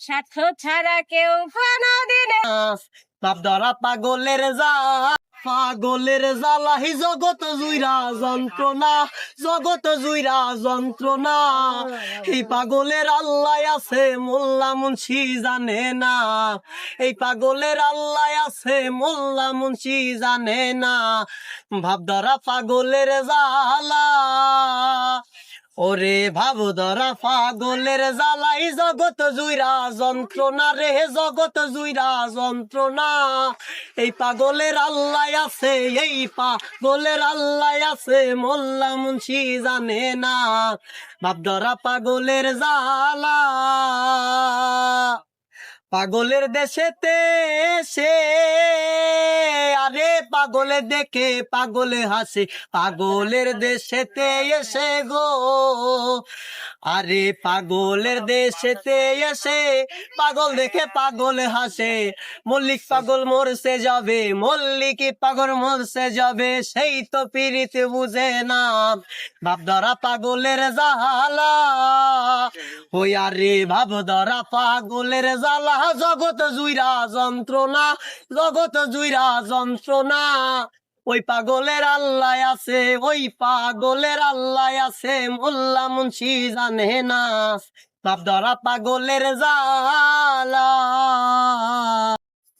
স্বার্থ ছাড়া কেউ কোনোদিন বাপ ধরা পাগলের পাগলের জ্বালাই জগত জুইরা যন্ত্রণা, জগত জুইরা যন্ত্রণা। এই পাগলের আল্লাহ আছে মোল্লা মুন্সি জানে না, এই পাগলের আল্লাহ আছে মোল্লা মুন্সি জানে না। ভাব ধরা পাগলের জ্বালা, ওরে ভাব ধরা পাগলের জ্বালাই জগত জুইরা যন্ত্রণা রে, জগত জুইরা যন্ত্রণা। এই পাগলের আল্লাহ আছে, এই পাগলের আল্লাহ আছে মোল্লা মুন্সি জানে না। ভাব ধরা পাগলের জ্বালা, পাগলের দেশেতে সে আরে পাগলে দেখে পাগলে হাসে, পাগলের দেশেতে এসে গো আরে পাগলের দেশেতে এসে পাগল দেখে পাগলে হাসে। মল্লিক পাগল মরছে যাবে, মল্লিক পাগল মরছে যাবে, সেই তো পীড়িত বুঝে না। ভাব ধরা পাগলের জ্বালা, ওই আরে ভাব ধরা পাগলের জ্বালা, জগত জুইরা যন্ত্রণা, জগত জুইরা যন্ত্রণা। ওই পাগলের আল্লাহ আছে, ওই পাগলের আল্লাহ আছে মোল্লা মুন্সি জানে না। বাপ ধরা পাগলের জ্বালা।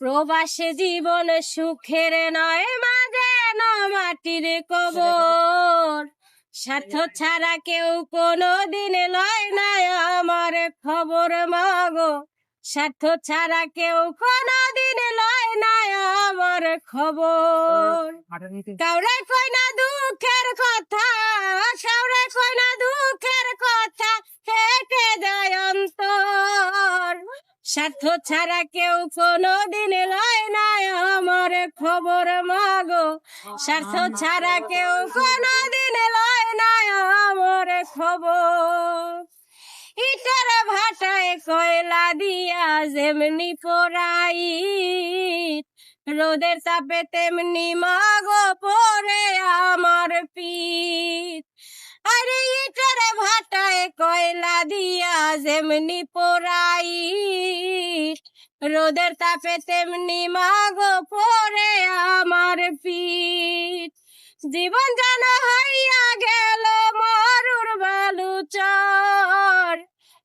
প্রবাসে জীবন সুখের নয়, মাঝে মাটির কবর। স্বার্থ ছাড়া কেউ কোনোদিন লয় না আমার খবর মাগো, স্বার্থ ছাড়া কেউ কোনোদিন লয় না আমার খবর। কাউরে কই না দুঃখের কথা, কাউরে কই না দুঃখের কথা, কেটে যায় অন্তর। স্বার্থ ছাড়া কেউ কোনোদিন লয় না আমার খবর মাগো, স্বার্থ ছাড়া কেউ কোনোদিন লয় না আমার খবর। ইটার ভাটায় কয়লা দিয়া যেমনি পোড়াই, রোদের তাপে তেমনি মাগো পরে আমার পিঠ। আরে ইটার ভাটায় কয়লা দিয়া যেমনি পোড়াই, রোদের তাপে তেমনি মাগো পরে আমার পিঠ। জীবন যেন হইয়া গেল মরুর বালুচর,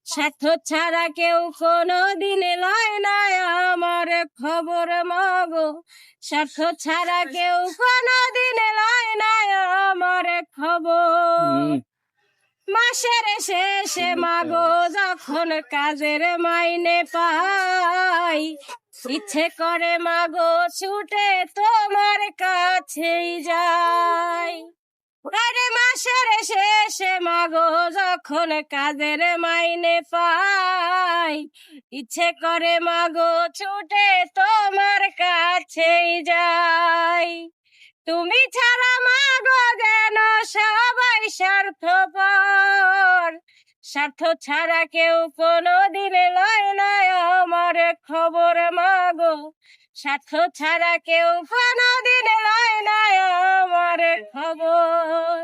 স্বার্থ ছাড়া কেউ কোনোদিন লয় না আমার খবর মাগো, স্বার্থ ছাড়া কেউ কোনোদিন লয় না আমার খবর। মাসের শেষে মাগো যখন কাজের মাইনে পাই, ইচ্ছে করে মাগো ছুটে তোমার কাছেই যাই। আরে মাসের শেষে মাগো যখন কাজের মাইনে পাই, ইচ্ছে করে মাগো ছুটে তোমার কাছেই যাই। তুমি ছাড়া মাগো যেন সবাই স্বার্থপর, স্বার্থ ছাড়া কেউ কোনোদিন লয় না আমার খবর মাগো, স্বার্থ ছাড়া কেউ কোনোদিন লয় না আমার খবর।